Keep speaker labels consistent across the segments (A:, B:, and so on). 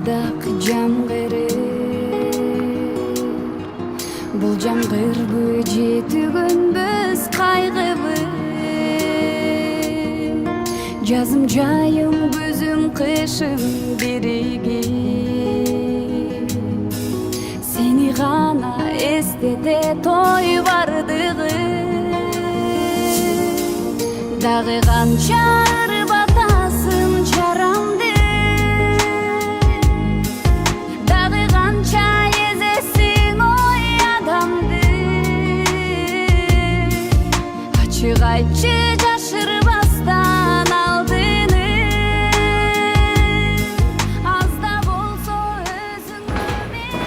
A: ырдак жамгыры бул жамгырбы же түгөнбөс кайгыбы жазым жайым күзүм кышым бириги сени гана эстете той бардыгы дагы канча батасың жарамды дагы канча эзесиң ой адамды ачык айтчы жашырбастан алдыны азда болсо өзүңө мен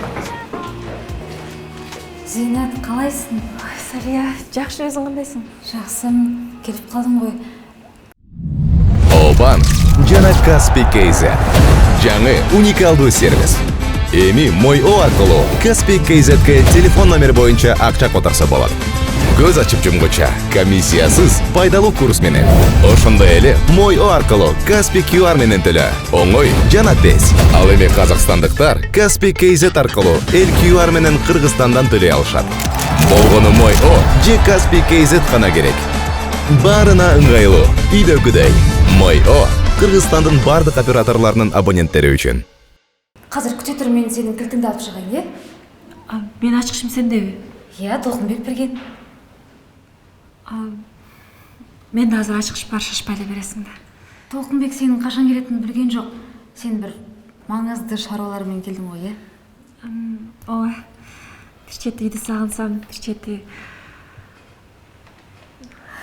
B: Зейнат, қалайсың? Салия, жақсы, өзің қандайсың? Жақсым, келіп қалдым ғой.
C: Обан жана Каспий KZ. Жаңы уникалдуу сервис. Эми Мой О аркылуу Каспий KZ'ге телефон номер боюнча акча которсо болот. Көз ачып жумгуча комиссиясыз пайдалуу курс менен. Ошондой эле Мой О аркылуу Каспий QR менен төлө. Оңой жана тез. Ал эми казакстандыктар Каспий KZ аркылуу эл QR менен Кыргызстандан төлөй алышат. Болгону Мой О же Каспий KZ гана керек. Баарына ыңгайлуу, үйдөгүдөй. Мой О Кыргызстандын бардык операторлорунун абоненттери үчүн.
B: Қазір күте тұр, мен сенің кілтіңді алып шығайын, е?
D: Мен ашқышым сендеби?
B: Иә, Толқынбек берген.
D: Мен да азыр ашқыш бар, шашпайлы бересің да.
B: Толқынбек сенің қашан келетінін білген жоқ. Сен бір маңызды шаруалармен келдің ғой, е?
D: Ой, бір четті үйді сағынсам, бір четті...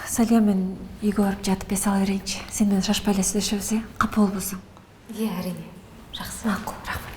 D: Салия, мен үйге барып жатып бес ала берейінші. Сен мен шашпайлы сөйлесіп, қапы ол болсың.
B: Иә, әрине. Жақсы.
D: Мақұл, рахмет.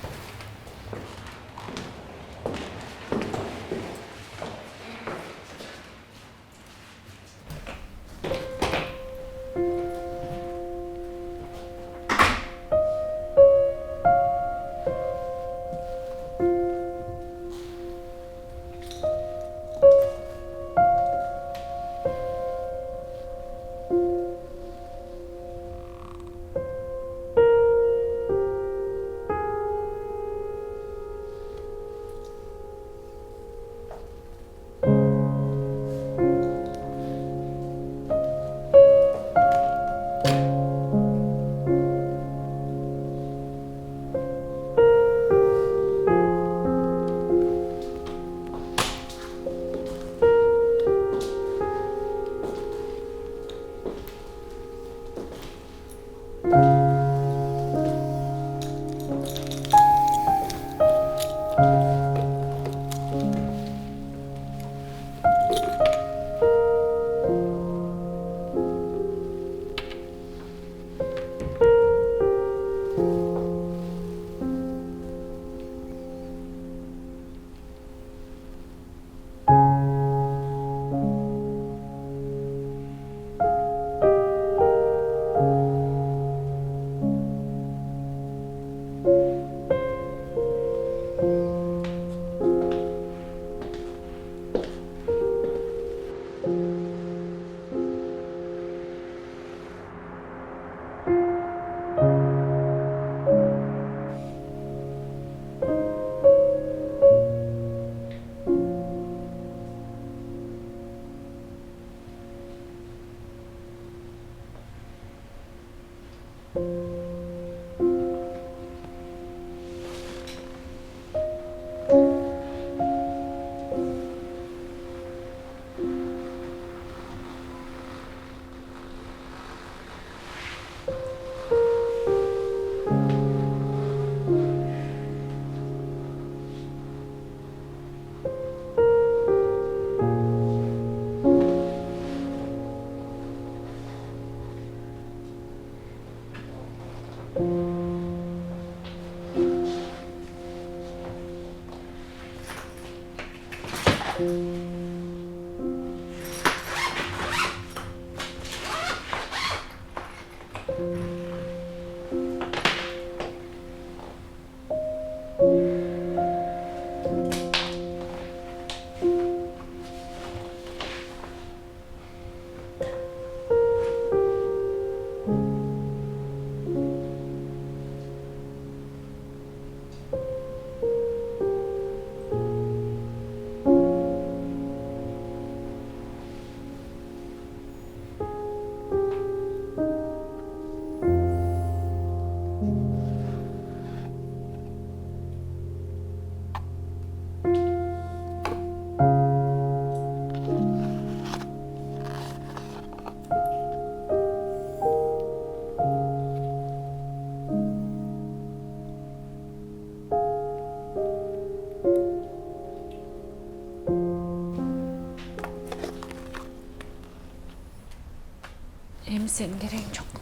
D: сенің керегің жоқ.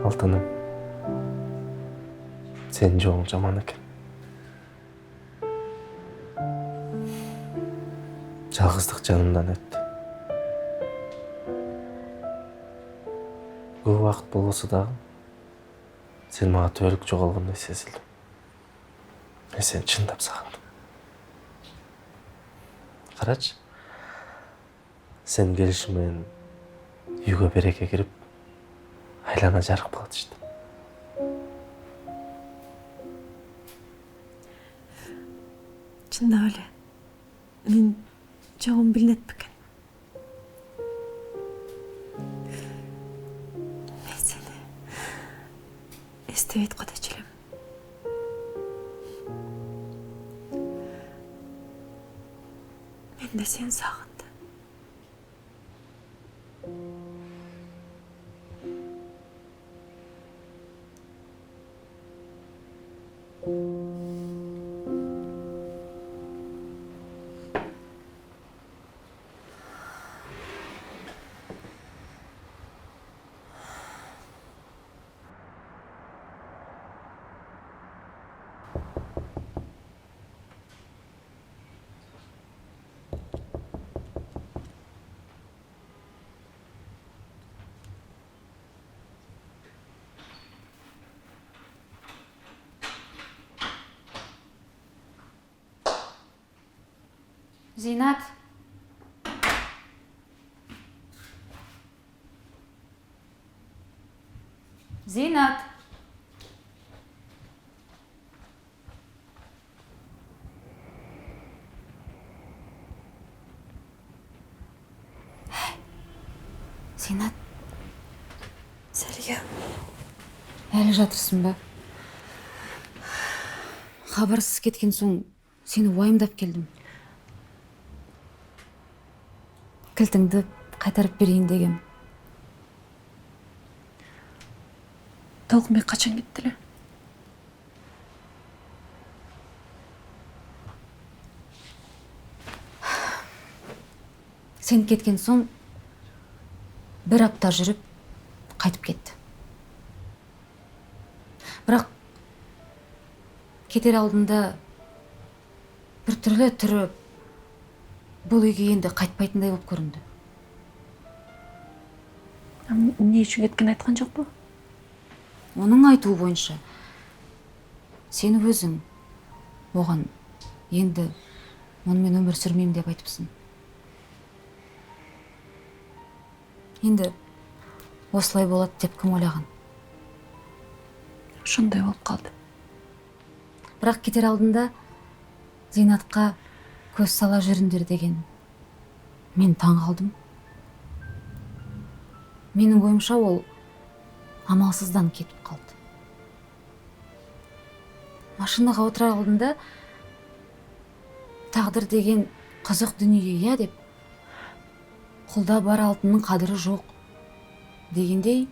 E: Алтыным, сенің жоғың жаман екен. Жалғыздық жанымдан өтті. Көп уақыт болса дағы, сен маған төрік жоғалғандай сезілдім. Мен сені шындап сағындым. Қарашы, сен келішімен үйге береке кіріп, айлана жарық болады işte.
D: Шындап эле. Мен жогум билинет бекен. Мен сени эстебейт ката элем. Мен де сени сагындым.
B: Зейнат. Зейнат. Зейнат.
D: Сәлия.
B: Әлі жатырсың ба? Хабарсыз кеткен соң сені уайымдап келдім. Кілтіңді қайтарып берейін дегем.
D: Толқынбек қашан кеттілі?
B: Сен кеткен соң бір апта жүріп қайтып кетті. Бірақ кетер алдында бір түрлі түрі бұл үйге енді қайтпайтындай болып көрінді.
D: Не үшін кеткен айтқан жоқ па?
B: Оның айтуы бойынша сен өзің оған енді онымен өмір сүрмеймін деп айтыпсың. Енді осылай болады деп кім ойлаған?
D: Шындай болып қалды.
B: Бірақ кетер алдында Зейнатқа көз сала жүріңдер деген. Мен таң қалдым. Менің ойымша ол амалсыздан кетіп қалды. Машинаға отыра алдында тағдыр деген қызық дүние я деп, құлда бар алтынның қадірі жоқ дегендей,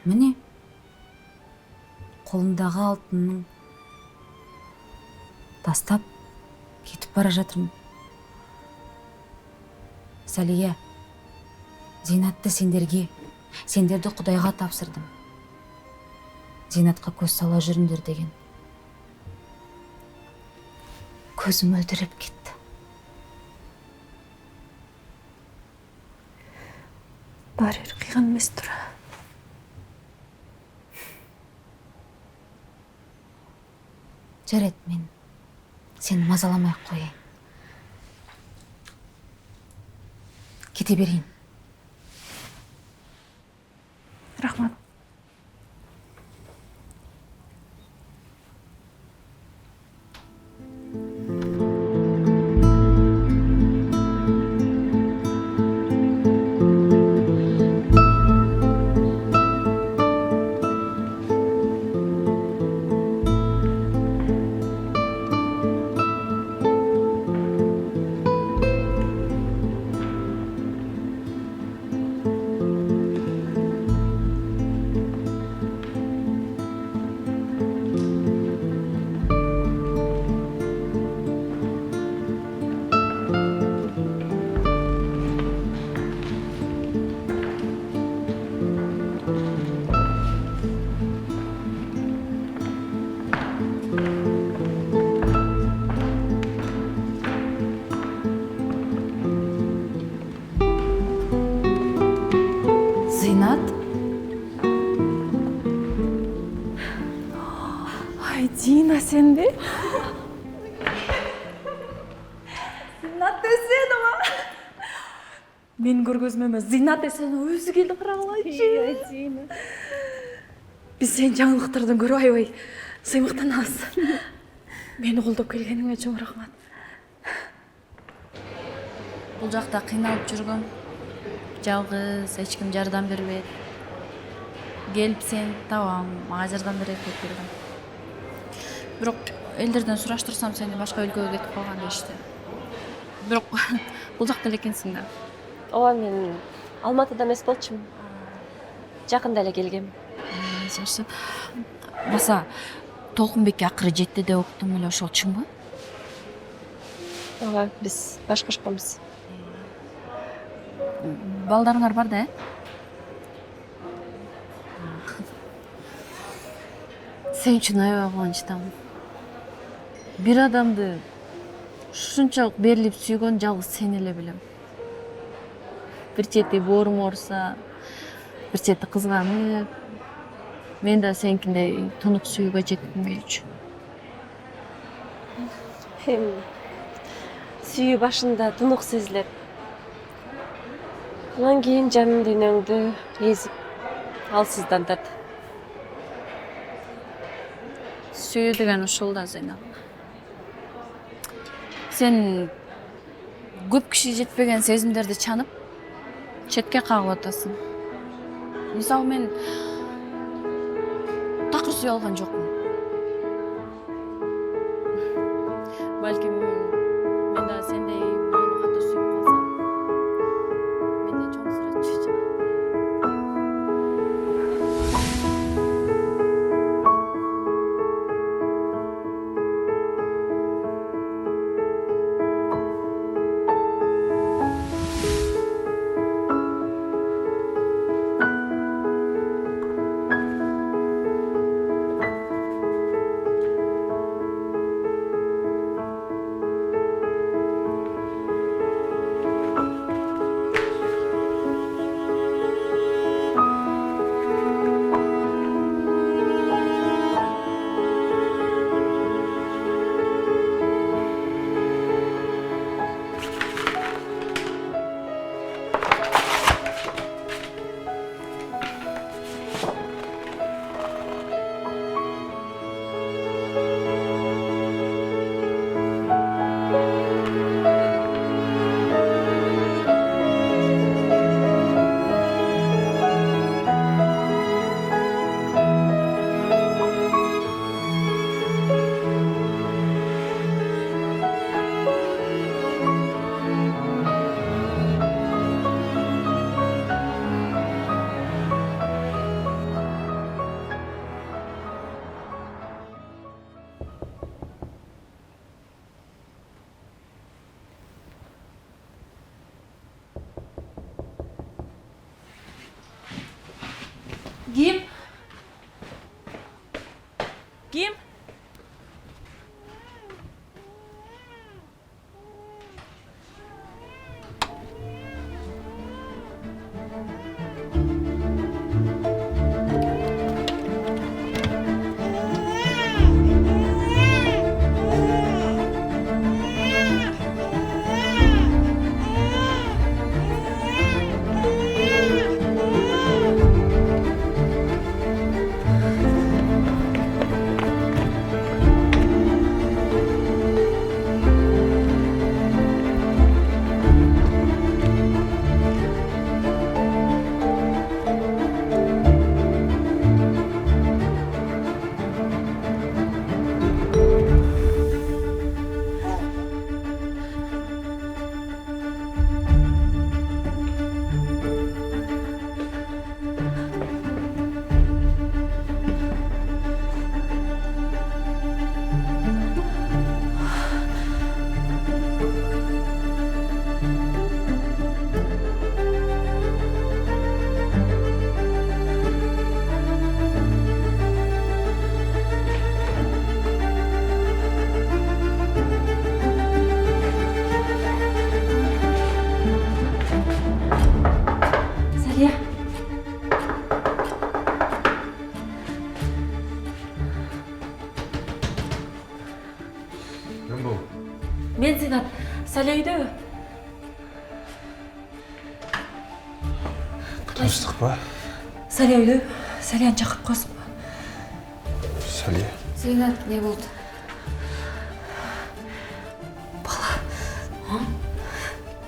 B: міне қолындағы алтынның тастап кетіп бара жатырмын. Сәлия, Зейнатты сендерді Құдайға тапсырдым. Зейнатқа көз сала жүріңдер деген. Көзім өлдіріп кетті.
D: Барыр қиған емес тұра.
B: Жарайды, мен сені мазаламай қояйын. Кете берейін.
D: Рахмат. Шында сенби?
F: Зинат десен ама. Мен көргөзүм эмес, Зинат десен өзү келди карагылайчы. Биз сен жаңылыктардан көрүп аябай сыймыктанабыз. Мени колдоп келгениңе чоң рахмат.
B: Бул жакта кыйналып жүргөм. Жалгыз, эч ким жардам бербейт. Келип сен табам, мага жардам берет деп келдим. Бирок элдерден сураштырсам сени башка өлкөгө кетип калган дешти. Бирок бул жакта эле экенсиң да.
G: Ооба, мен Алматыда эмес болчумун. Жакында эле келгем.
B: Жакшы. Баса Толкунбекке акыры жетти деп уктум эле, ошол чынбы?
G: Ооба, биз башкашканбыз.
B: Балдарыңар бар да, Сен үчүн аябай кубанычтамын. Бир адамды ушунчалык берилип сүйгөн жалгыз сен эле билем. Бир чети боорум ооруса, бир чети кызганып, мен да сенкиндей тунук сүйүүгө жетким келчү.
G: Сүйүү башында тунук сезилет. Анан кийин жанын дүйнөңдү эзип, алсыздантат.
B: Сүйүү деген ушул да, Зейнап. Сен көп киши жетпеген сезимдерди чанып, четке кагып атасың. Мисалы мен такыр сүйө алган жокмун. Балким мен да сендей бирөөнү катуу сүйүп калсам, менден чоң сүрөтчү чыгат.
F: Ким? Ким? үйдө.
E: Тыныштық па?
F: Салия үйдө. Салияны чакырып коесуң ба?
E: Сәлия.
D: Зейнат, не болды?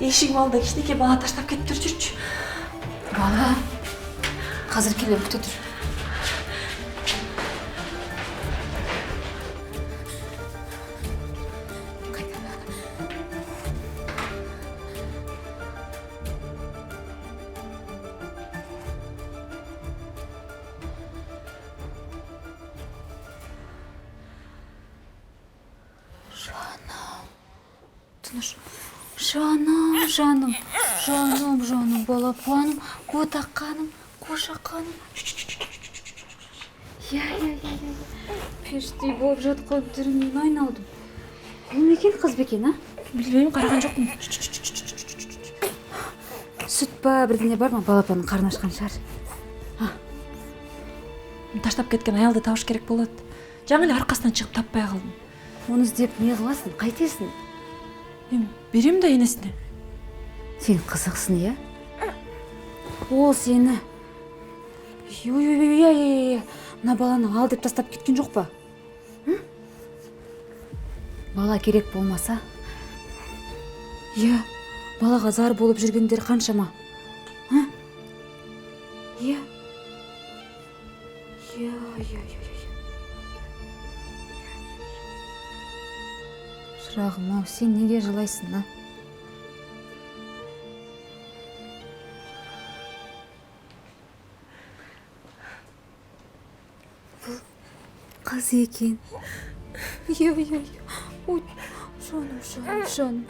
F: Эшигим алдында кичинекей бала таштап кетиптир, жүрчү.
D: Бала. Қазір келем, күте тұр. Жаным, балапаным, ботақаным, қошақаным. Періштей болып жатқан түрімнен айналдым. Бұл не екен, қыз бекен, а?
F: Билбейм, караган жокмун.
D: Сүт па, бірдеңе бар ма? Балапанның қарны ашқан шығар.
F: Таштап кеткен аялды табыш керек болот. Жаңы эле аркасынан чыгып таппай калдым.
D: Оны іздеп не қыласың? Қайтесің?
F: Эми берем да энесине.
D: Сен қызықсың, иә? Ол сені... Мына баланы алдырып тастап кеткен жоқ па? Бала керек болмаса? Балаға зар болып жүргендер қаншама? Шырағым-ау, сен неге жылайсың, а? Қыз екен. Ой, жаным.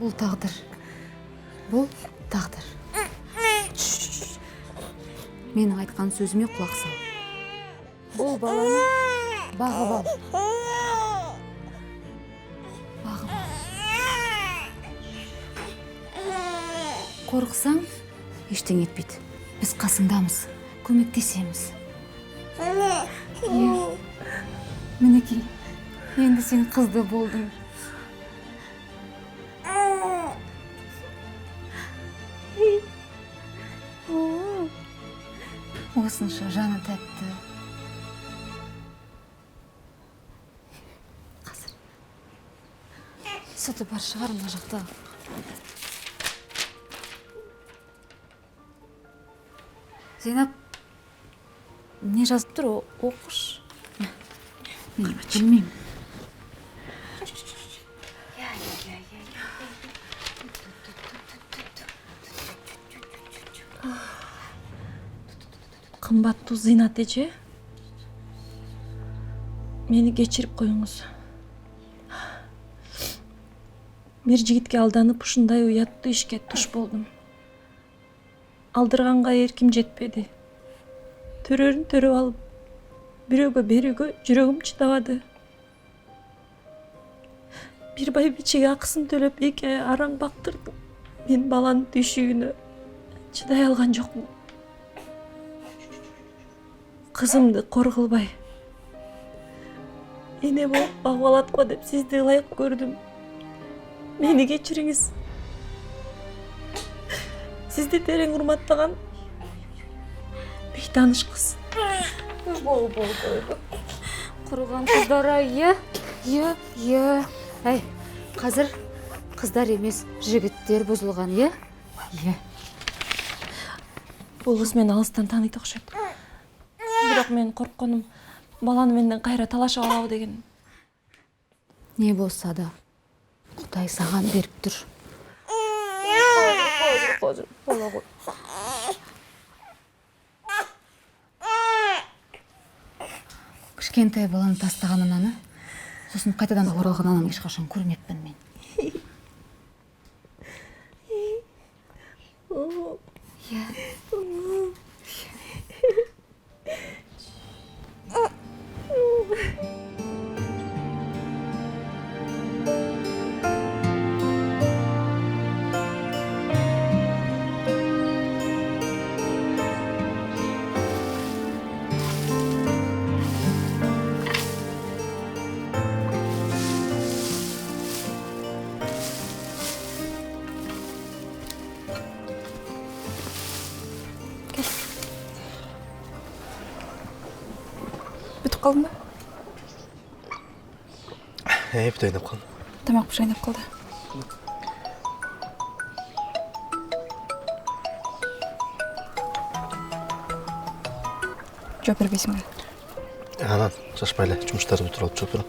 D: Бұл тағдыр. Менің айтқан сөзіме құлақ сал. Бұл баланы бағып ал. Қорқсаң, ештеңе етпейді. Біз қасыңдамыз, көмектесеміз. Мінекей, енді сен қызды болдың. Осынша жаны тәтті. Қазір. Сүті бар шығар мына жақта. Зейнап, не жазып тұр, оқыш. Мен білмеймін.
F: Қымбаттуу Зинат эже, мени кечирип коюңуз. Бир жигитке алданып ушундай уяттуу ишке туш болдум. Алдырганга эрким жетпеди. Төрөрүн төрөп алып, бирөөгө берүүгө жүрөгүм чыдабады. Бир байбичеге акысын төлөп, 2 ай араң бактырдым. Мен баланын түйшүгүнө чыдай алган жокмун. Кызымды кор кылбай, эне болуп багып алатпа деп сизди ылайык көрдүм. Мени кечириңиз. Сизди терең урматтаган бейтаныш кыз.
D: Бол. Құрыған қыздар, Әй, қазір қыздар емес, жігіттер бұзылған,
F: Бул кыз мени алыстан тааныйт окшойт. Бирок мен коркконум баланы менден кайра талашып алабы деген.
D: Не болса да, Құдай саған беріп тұр.
F: Козыр, бола ғой.
D: Кішкентай баланы тастаған ананы, сосын қайтадан оралған ананы ешқашан көрмеппін мен. калдыңбы?
E: Бүт ойнап қалдым.
D: Тамақ пішайнап қалды. Жооп бербейсиң бе?
E: Анан шашпай эле жумуштарды бүтүрүп алып чыгып турам.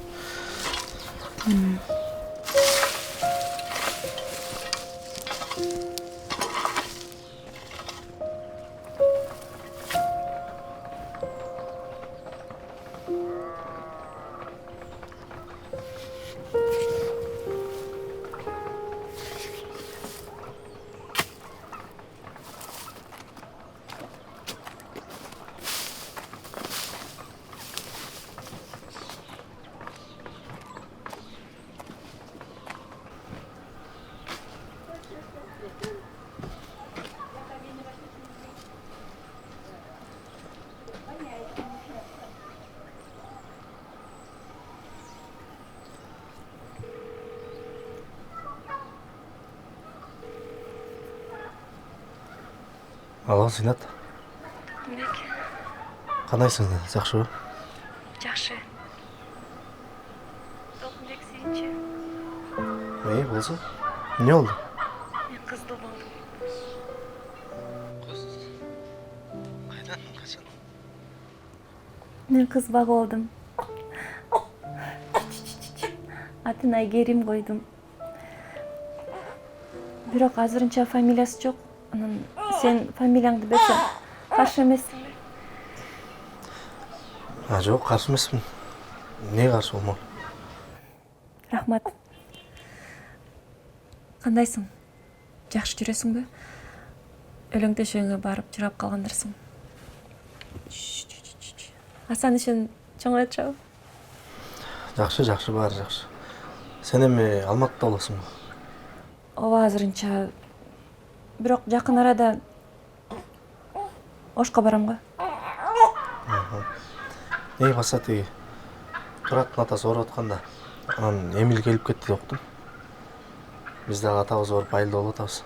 E: Алло, Зинат. Кандайсың? Жакшыбы?
F: Жакшы. Толкунбек сенчи?
E: Болсо? Эмне болду?
F: Мен кызды болдум.
E: Кыз? Кайдан? Качан?
F: Мен кыз багып алдым. Атын Айгерим койдум. Бирок азырынча фамилиясы жок. Анан сен фамилияңды берсең, каршы эмессиңби?
E: Жок, каршы эмесмин. Эмнеге каршы болмок?
F: Рахмат. Кандайсың? Жакшы жүрөсүңбү? Өлөң төшөгүңө барып журап калгандырсың. Асан ишин чоңой отурабы?
E: Жакшы, баары жакшы. Сен эми Алматыда болосуңбу?
F: Ооба, азырынча. Бирок жакын арада Ошко барам го.
E: Баса тиги. Тураттын атасы ооруп атканда. Анан Эмил келип кетти деп уктум. Биз дагы атабыз ооруп айылда болуп атабыз.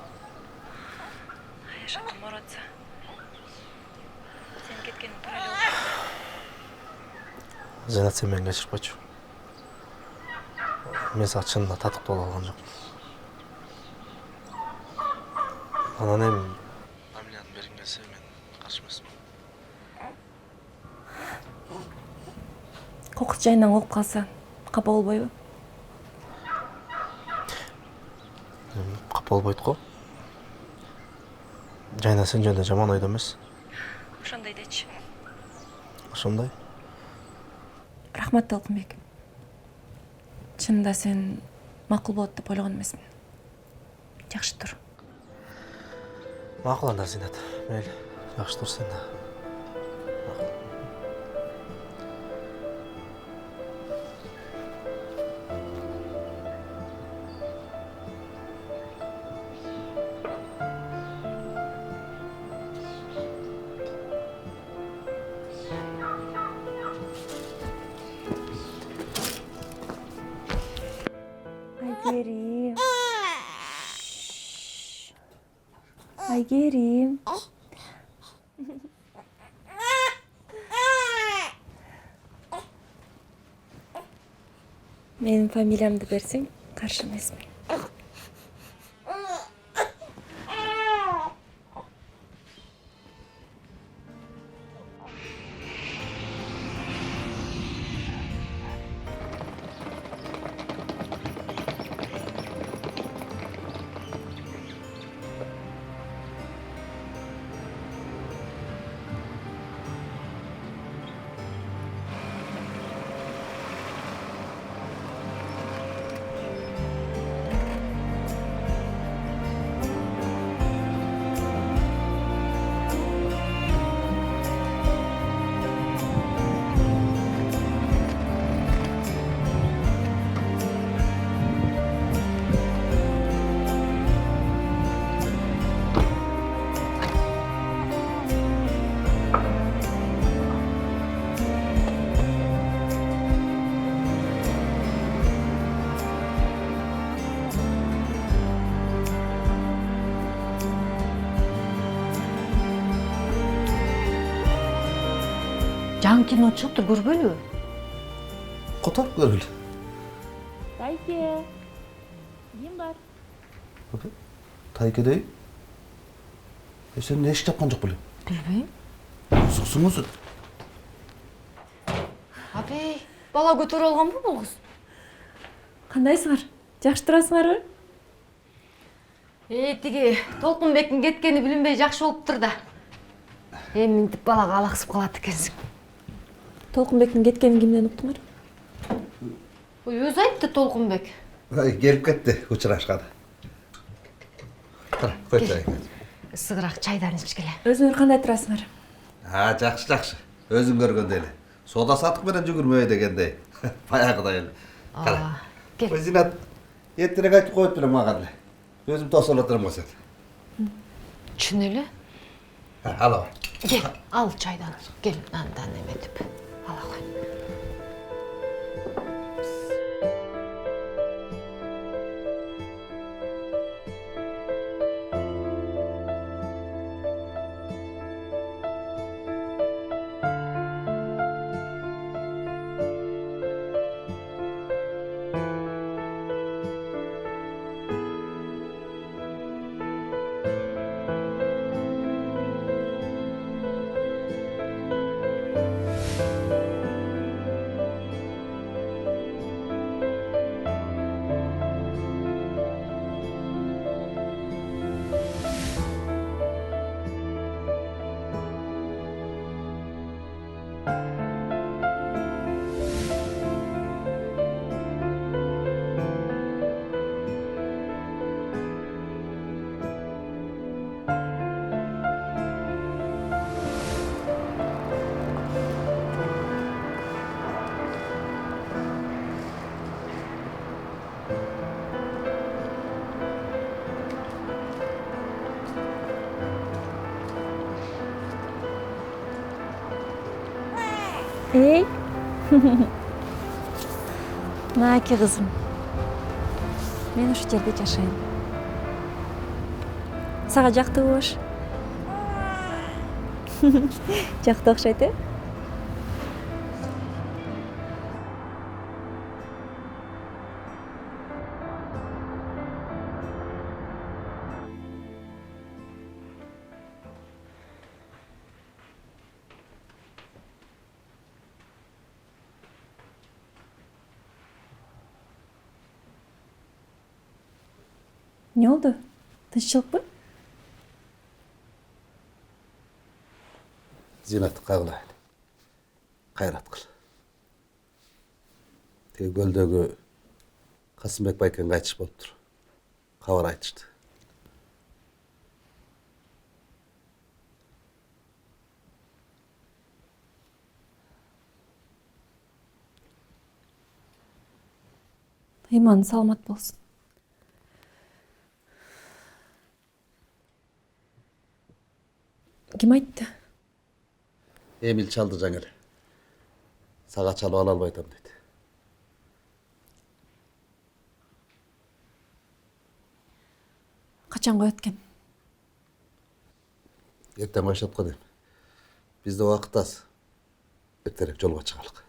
F: Жакын моротса. Сен кеткениң туура эле.
E: Зинат, сен мени кечирип койчу. Мен сага чынында татыктуу боло алган жокмун. Анан эми фамилияны бергиң келсе мен каршы эмесмин.
F: Кокус жайынан угуп калса, капа болбойбу?
E: Капа болбойт го. Жайна сен жөнүндө жаман ойдо эмес.
F: Ошондой дечи.
E: Ошондой.
F: Рахмат, Толкунбек. Чынында сен макул болот деп ойлогон эмесмин. Жакшы тур.
E: Макул анда, Зинат. Мейли, жакшы тур сен да.
F: Айгерим. Айгерим. Менин фамилиямды берсең, каршы эмесмин.
B: жаңы кино чыкты, көрбөйлүбү?
E: Oturup görgül.
G: Тайке. Ким бар?
E: Tayke değil. Sen ne iş yapkan çok bileyim.
B: Билбейм.
E: Susunuz.
B: Апей, бала көтөрүп алганбы бул кыз?
F: Кандайсыңар? Жакшы турасыңарбы?
B: Тиги Толкунбектин кеткени билинбей жакшы болуптур да. Эми минтип балага алаксып калат экенсиң.
F: Толкунбектин кеткенин кимден уктуңар?
B: Өзү айтты Толкунбек.
E: Gelip gitti uçuraşkadı. Koy çayı.
B: Ысыгыраак чайдан ичкиле.
F: Өзүңөр кандай турасыңар?
E: Ha, жақсы. Өзің көргенде эле. Сода сатык менен жүгүрмөй дегендей. Баягыдай эле. Кара.
B: Кел.
E: Ой, Зинат, эртерээк айтып коюп белем мага эле. Өзүм тосуп отурам сен.
B: Чын эле?
E: Алло.
B: Кел, ал чайдан. Кел, андан эметип. Ала кой.
F: Ey. Naki kızım. Men şu жерде жашайм. Сага жактыбы бош? Жакты окшойт, э? Ne oldu? Тынччылыкпы?
E: Зинат кагылайлы. Кайрат кыл. Теги көлдөгү Касымбек байкең кайтыш болуптур. Кабар айтышты.
F: Иман саламат болсун. Ким айтты?
E: Эмил чалды жаңы эле. Сага чалып ала албай атам дейт.
F: Качан коет экен?
E: Эртең ашат го дейм. Бизде убакыт аз. Эртерээк жолго чыгалык.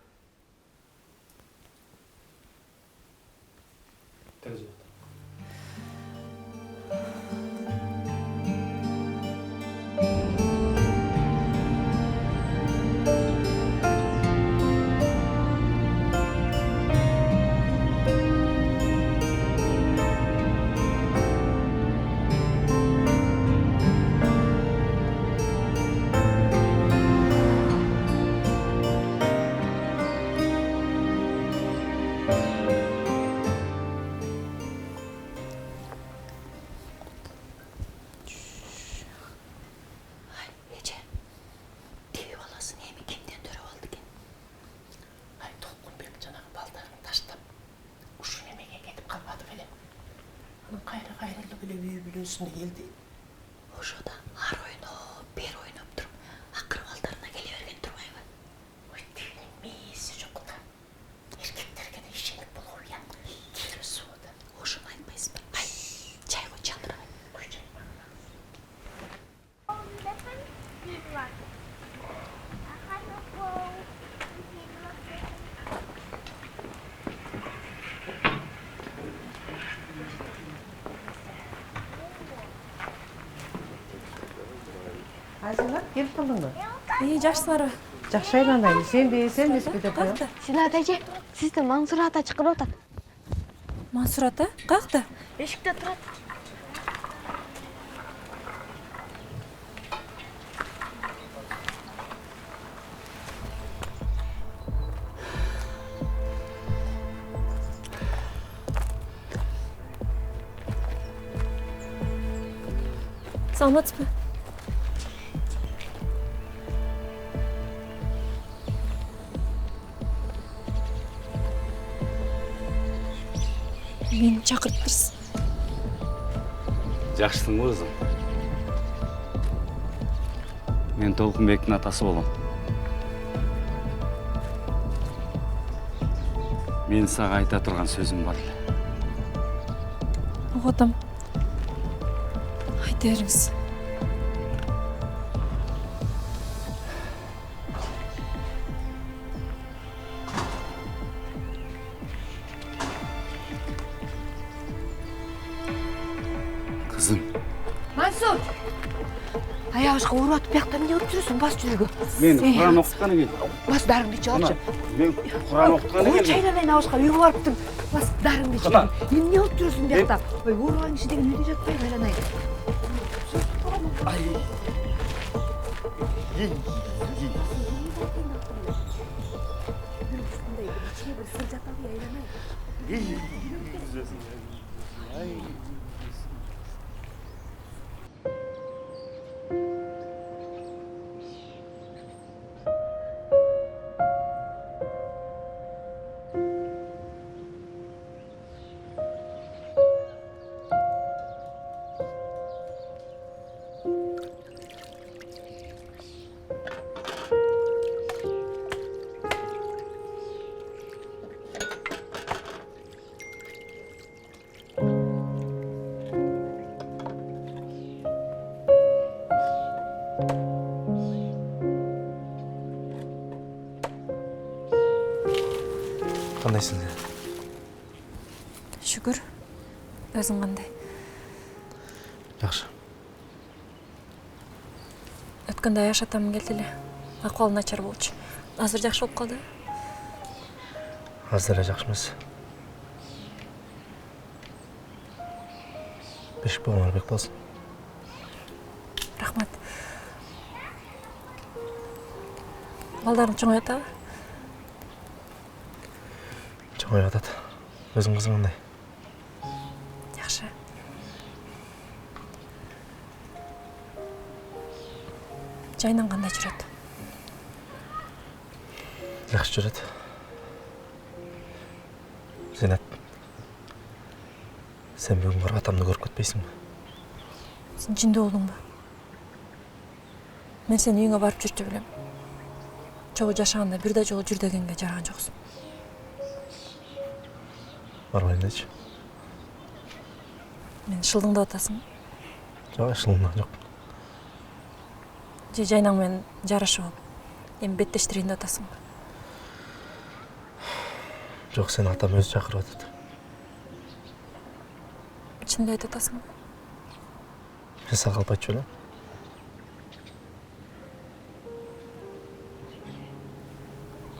H: Geldi.
A: Ошода ар ойноп, бер ойноп туруп, акыры балдарына келе берген турбайбы?
H: Ой, тигинин мээси жок да. Эркектерге да ишенип болобу я. Кири сууда.
A: Ошону айтпайсызбы? Ай, чай кой чалдырбай.
H: Ой, чай.
I: Азина, келіп қалдың ба?
F: Жакшысыңарбы?
I: Жақсы айланайын. Сен еспе деп қоям.
B: Силат эже, сизди Мансур ата чакырып атат.
F: Мансур ата? Каякта?
B: Эшикте турат.
F: Саламатсызбы? Мени чакырыптырсыз.
J: Жакшысың го кызым. Мен Толкунбектин атасы болом. Мен сага айта турган сөзүм бар эле.
F: Угуп атам. Айта бериңиз.
J: Кызым,
B: Мансур! Аябышка уруп атып, бияктан эмне кылып жүрөсүң? Бас жүргү.
J: мен Куран окутканы келдим.
B: Бас дарыңды ичип алчы.
J: Мен Куран окутканы
B: Ой,
J: келдим.
B: чайланайын абышка, үйгө барыптын. Бас дарыңды ичип. Эмне кылып жүрөсүң биякта? Ой, уурган киши деген үйдө жатпайбы, айланайын.
E: Қандайсың?
F: Шүгүр. Өзүң кандай?
E: Жақсы.
F: Өткөндө Аяш атам келди эле. Акыбалы начар болчу. Азыр жакшы болуп калды.
E: Азыр эле жакшы эмес. Бешик болгоңор бек болсун.
F: Рахмат. Балдарың чоңоюп атабы?
E: Чоңоюп атат. Өзүң кызың кандай?
F: Жакшы. Жайнан кандай жүрөт?
E: Жакшы жүрөт. Зинат. Сен бүгүн барып атамды көрүп кетпейсиңби?
F: Сен жиндүү болдуңбу? Мен сени үйүңө барып жүрчү билем. Чогуу жашаганда бир да жолу жүр дегенге жарган жоксуң.
E: Барбайын дечи.
F: Мен шылдыңдап атасың.
E: Жок, шылыңдаган жок.
F: Же жайнаң менен жарашып алып, эми беттештирейин деп атасыңбы?
E: Жок, сени атам өзү чакырып атат.
F: Чын эле айтып атасыңбы?
E: Мен сага калп айтчу белем.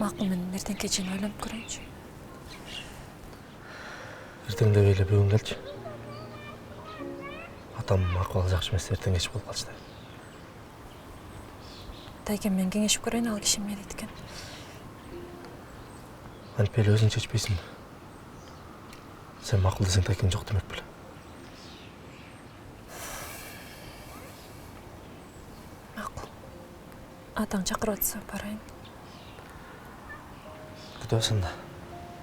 F: Макул, мен эртеңке чейин ойлонуп көрөйүнчү.
E: Эртең деп эле бүгүн келчи. Атам акыбалы жакшы эмес, эртең кеч болуп калчу да.
F: Тайкен, мен кеңешип көрөйүн, ал киши эмне дейт экен.
E: Антип эле өзүң чечпейсиңби? Сен макул десең Тайкен жок демек беле.
F: Макул. Атаң чакырып атса барайын.
E: Күтөсүң да.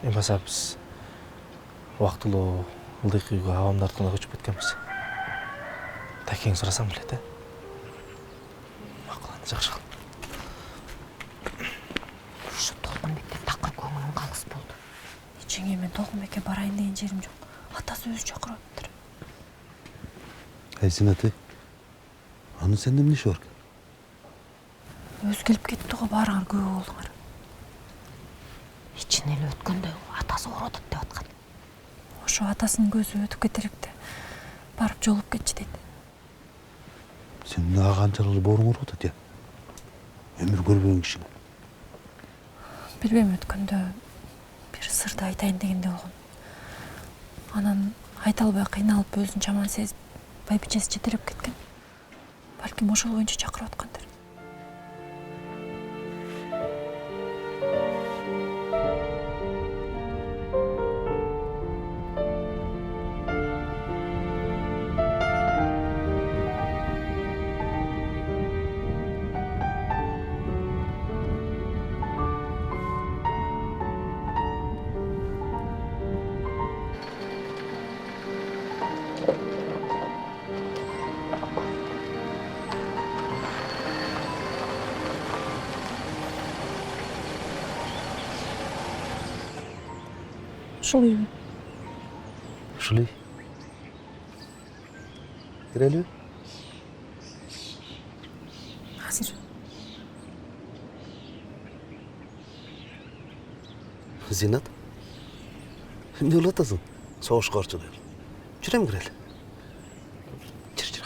E: Эми баса биз убактылуу ылдыйкы үйгө абамдын артына көчүп кеткенбиз. Тайкеңди сурасаң билет, Макул, анда жакшы кал.
A: Ушу Толкунбекте такыр көңүлүм калыс болду.
F: Эчеңе мен Толкунбекке барайын деген жерим жок. Атасы өзү чакырып атыптыр.
K: Зинат, анын сенде эмне иши бар?
F: Өзү келип кетти го, баарыңар күбө болдуңар.
A: Ичине эле өткөндө атасы ооротот деп аткан.
F: Ошо атасынын көзү өтүп кетеректе барып жолуп кетчи дейт.
K: Senin daha kançalı boğun orada diye. Ömür görmeyen kişi.
F: Билбейм, өткөндө бир сырды айтайын дегенде болгон. Анан айта албай кыйналып өзүн жаман сезип, байбичеси жетелеп кеткен. Балким ошол боюнча чакырып аткандыр. Ушул үйүм.
K: Шулай. Кирелі?
F: Азыр.
K: Зинат? Ne unutasın? Soğuş karşılıyor. Çürem gireli. Çır çır.